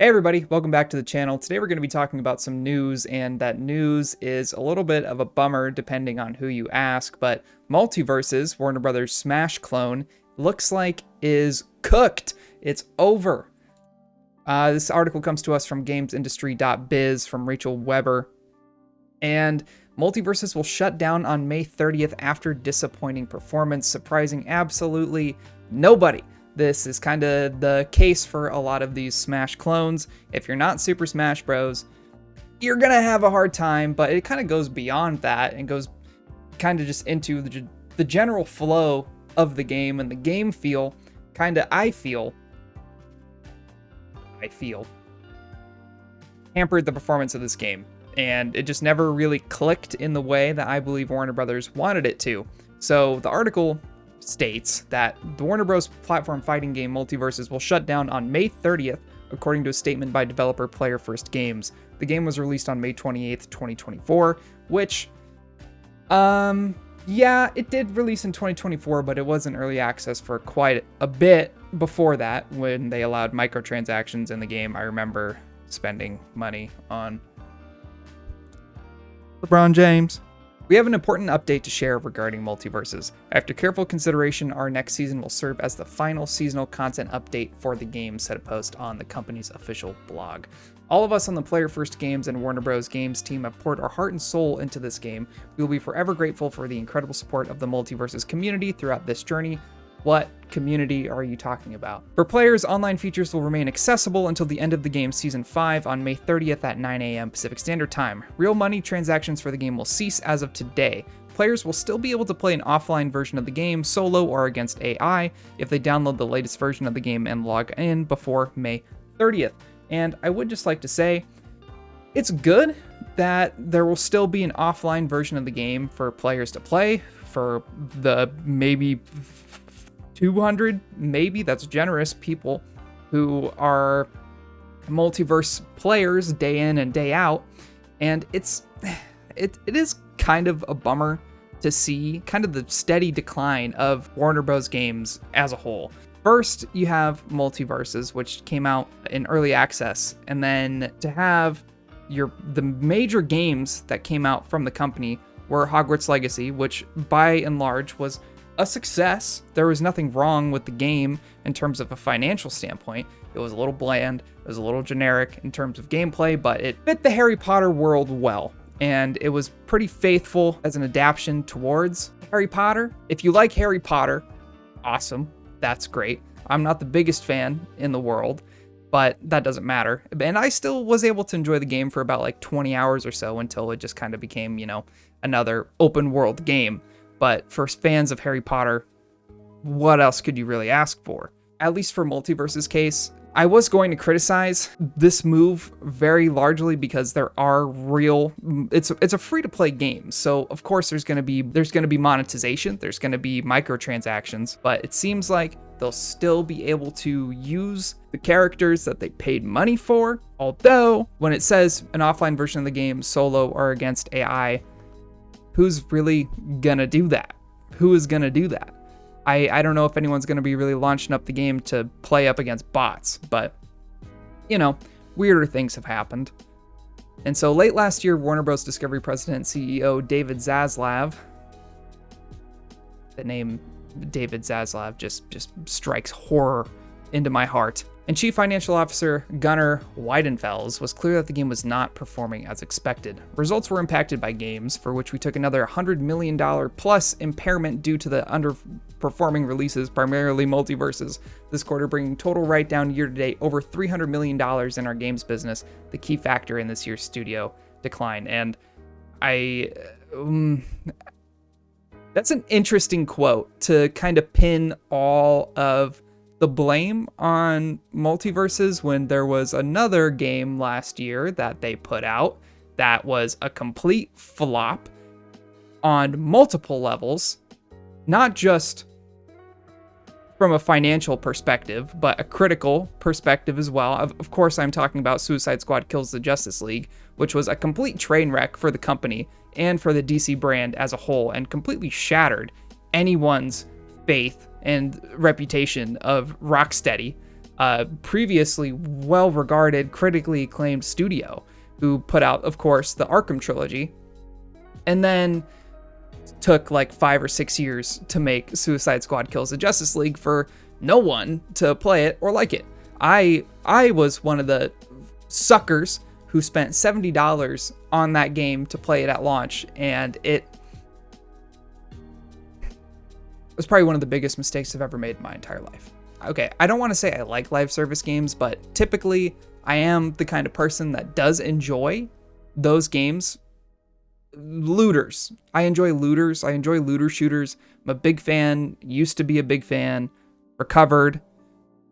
Hey everybody, welcome back to the channel. Today we're going to be talking about some news, and that news is a little bit of a bummer depending on who you ask, but MultiVersus, Warner Brothers' Smash clone, looks like is cooked. It's over. This article comes to us from gamesindustry.biz from Rachel Weber, and MultiVersus will shut down on May 30th after disappointing performance, surprising absolutely nobody. This is kind of the case for a lot of these Smash clones. If you're not Super Smash Bros., you're going to have a hard time, but it kind of goes beyond that and goes kind of just into the general flow of the game and the game feel. I feel hampered the performance of this game, and it just never really clicked in the way that I believe Warner Brothers wanted it to. So the article states that the Warner Bros. Platform fighting game MultiVersus will shut down on May 30th, according to a statement by developer Player First Games. The game was released on May 28th, 2024, which, yeah, it did release in 2024, but it was in early access for quite a bit before that when they allowed microtransactions in the game. I remember spending money on LeBron James. We have an important update to share regarding MultiVersus. After careful consideration, our next season will serve as the final seasonal content update for the game, said a post on the company's official blog. All of us on the Player First Games and Warner Bros. Games team have poured our heart and soul into this game. We will be forever grateful for the incredible support of the MultiVersus community throughout this journey. What community are you talking about? For players, online features will remain accessible until the end of the game's Season 5 on May 30th at 9 a.m. Pacific Standard Time. Real money transactions for the game will cease as of today. Players will still be able to play an offline version of the game, solo or against AI, if they download the latest version of the game and log in before May 30th. And I would just like to say, it's good that there will still be an offline version of the game for players to play, for the maybe 200, maybe that's generous, people who are multiverse players day in and day out. And it is kind of a bummer to see kind of the steady decline of Warner Bros. Games as a whole. First, you have MultiVersus, which came out in early access, and then to have the major games that came out from the company were Hogwarts Legacy, which by and large was a success. There was nothing wrong with the game in terms of a financial standpoint. It was a little bland, it was a little generic in terms of gameplay, but it fit the Harry Potter world well, and it was pretty faithful as an adaptation towards Harry Potter. If you like Harry Potter, awesome, that's great. I'm not the biggest fan in the world, but that doesn't matter. And I still was able to enjoy the game for about like 20 hours or so until it just kind of became, another open world game. But for fans of Harry Potter, what else could you really ask for? At least for MultiVersus' case, I was going to criticize this move very largely because there are it's a free-to-play game. So of course there's going to be monetization, there's going to be microtransactions, but it seems like they'll still be able to use the characters that they paid money for. Although when it says an offline version of the game, solo or against AI, who's really gonna do that? Who is gonna do that? I don't know if anyone's gonna be really launching up the game to play up against bots, but, weirder things have happened. And so late last year, Warner Bros. Discovery President and CEO David Zaslav, the name David Zaslav just strikes horror into my heart, and Chief Financial Officer Gunnar Weidenfels was clear that the game was not performing as expected. Results were impacted by games, for which we took another $100 million plus impairment due to the underperforming releases, primarily MultiVersus, this quarter, bringing total write-down year-to-date over $300 million in our games business, the key factor in this year's studio decline. And that's an interesting quote to kind of pin all of the blame on MultiVersus when there was another game last year that they put out that was a complete flop on multiple levels, not just from a financial perspective, but a critical perspective as well. Of course, I'm talking about Suicide Squad Kills the Justice League, which was a complete train wreck for the company and for the DC brand as a whole, and completely shattered anyone's faith and reputation of Rocksteady previously well-regarded, critically acclaimed studio who put out, of course, the Arkham trilogy, and then took like 5 or 6 years to make Suicide Squad Kills the Justice League for no one to play it or like it. I was one of the suckers who spent $70 on that game to play it at launch, and it was probably one of the biggest mistakes I've ever made in my entire life. Okay, I don't want to say I like live service games, but typically I am the kind of person that does enjoy those games. Looters. I enjoy looters. I enjoy looter shooters. I'm a big fan, used to be a big fan, recovered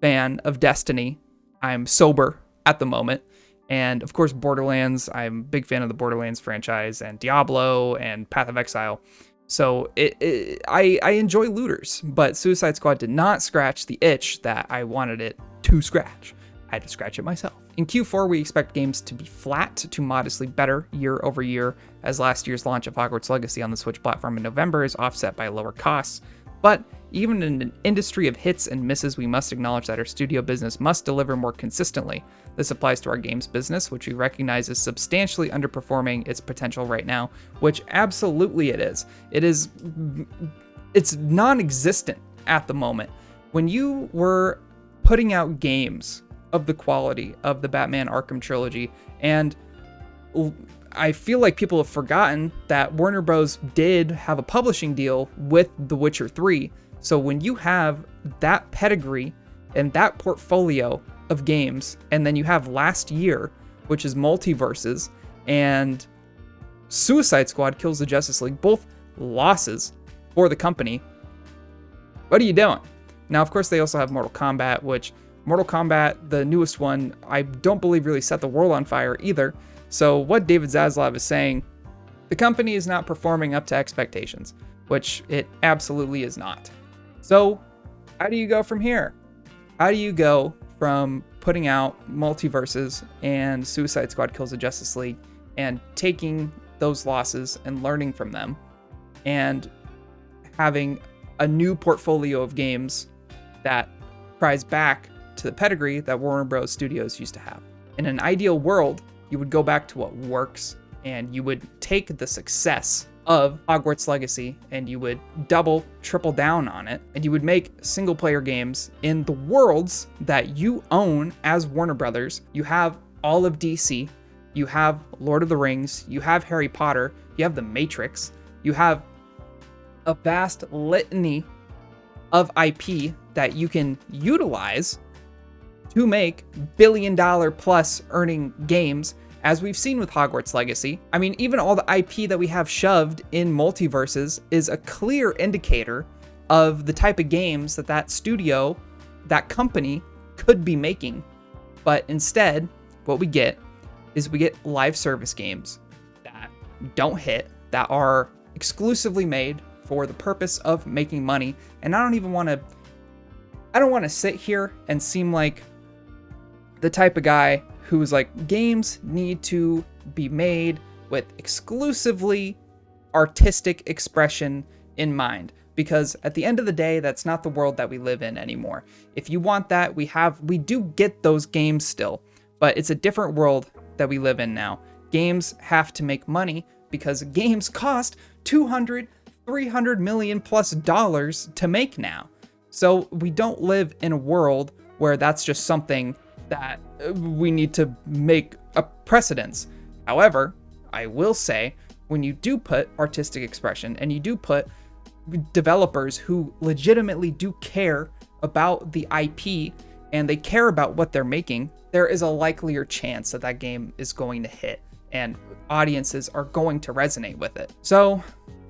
fan of Destiny. I'm sober at the moment. And of course, Borderlands. I'm a big fan of the Borderlands franchise, and Diablo and Path of Exile. So I enjoy looters, but Suicide Squad did not scratch the itch that I wanted it to scratch. I had to scratch it myself. In Q4, we expect games to be flat to modestly better year over year, as last year's launch of Hogwarts Legacy on the Switch platform in November is offset by lower costs. But even in an industry of hits and misses, we must acknowledge that our studio business must deliver more consistently. This applies to our games business, which we recognize is substantially underperforming its potential right now, which absolutely it is. It's non-existent at the moment. When you were putting out games of the quality of the Batman Arkham trilogy, and I feel like people have forgotten that Warner Bros. Did have a publishing deal with The Witcher 3. So when you have that pedigree and that portfolio of games, and then you have last year, which is MultiVersus, and Suicide Squad Kills the Justice League, both losses for the company, what are you doing? Now, of course, they also have Mortal Kombat, which Mortal Kombat, the newest one, I don't believe really set the world on fire either. So what David Zaslav is saying, the company is not performing up to expectations, which it absolutely is not. So how do you go from here? How do you go from putting out MultiVersus and Suicide Squad Kills the Justice League and taking those losses and learning from them and having a new portfolio of games that tries back to the pedigree that Warner Bros. Studios used to have? In an ideal world, you would go back to what works, and you would take the success of Hogwarts Legacy and you would double, triple down on it, and you would make single player games in the worlds that you own as Warner Brothers. You have all of DC, you have Lord of the Rings, you have Harry Potter, you have The Matrix, you have a vast litany of IP that you can utilize to make billion-dollar plus earning games, as we've seen with Hogwarts Legacy. I mean, even all the IP that we have shoved in MultiVersus is a clear indicator of the type of games that that studio, that company, could be making. But instead, what we get is we get live service games that don't hit, that are exclusively made for the purpose of making money. And I don't want to sit here and seem like the type of guy who's like, games need to be made with exclusively artistic expression in mind, because at the end of the day, that's not the world that we live in anymore. If you want that, we do get those games still, but it's a different world that we live in now. Games have to make money because games cost $200-300 million plus to make now. So we don't live in a world where that's just something that we need to make a precedence. However, I will say, when you do put artistic expression and you do put developers who legitimately do care about the IP and they care about what they're making, there is a likelier chance that that game is going to hit and audiences are going to resonate with it. So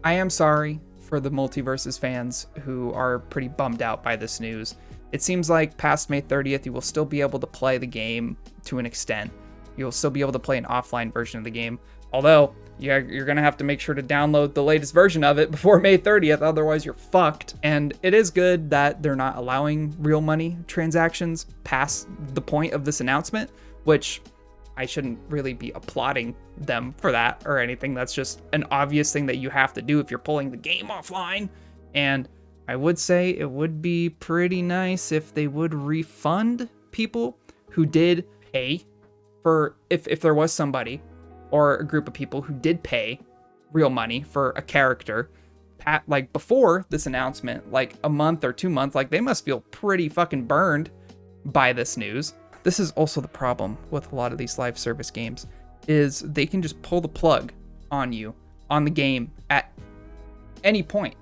I am sorry for the MultiVersus fans who are pretty bummed out by this news. It seems like past May 30th, you will still be able to play the game to an extent. You'll still be able to play an offline version of the game. Although, you're going to have to make sure to download the latest version of it before May 30th, otherwise you're fucked. And it is good that they're not allowing real money transactions past the point of this announcement, which I shouldn't really be applauding them for that or anything. That's just an obvious thing that you have to do if you're pulling the game offline. And I would say it would be pretty nice if they would refund people who did pay for, if there was somebody or a group of people who did pay real money for a character, like before this announcement, like a month or 2 months, like they must feel pretty fucking burned by this news. This is also the problem with a lot of these live service games, is they can just pull the plug on you on the game at any point,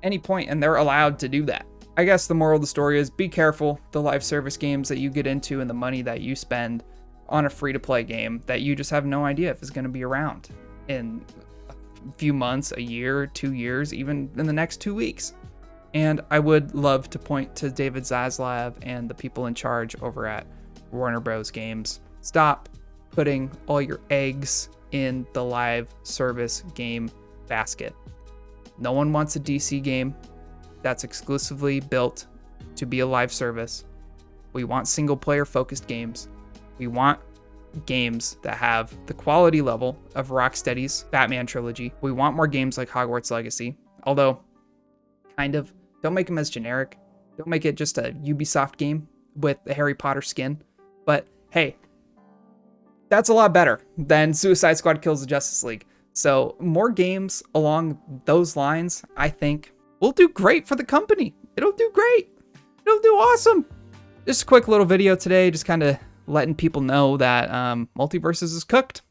and they're allowed to do that. I guess the moral of the story is be careful the live service games that you get into and the money that you spend on a free-to-play game that you just have no idea if is going to be around in a few months, a year, 2 years, even in the next 2 weeks. And I would love to point to David Zaslav and the people in charge over at Warner Bros. Games. Stop putting all your eggs in the live service game basket. No one wants a DC game that's exclusively built to be a live service. We want single player focused games. We want games that have the quality level of Rocksteady's Batman trilogy. We want more games like Hogwarts Legacy, although kind of don't make them as generic. Don't make it just a Ubisoft game with a Harry Potter skin. But hey, that's a lot better than Suicide Squad Kills the Justice League. So more games along those lines, I think, will do great for the company. It'll do great. It'll do awesome. Just a quick little video today, just kind of letting people know that MultiVersus is cooked.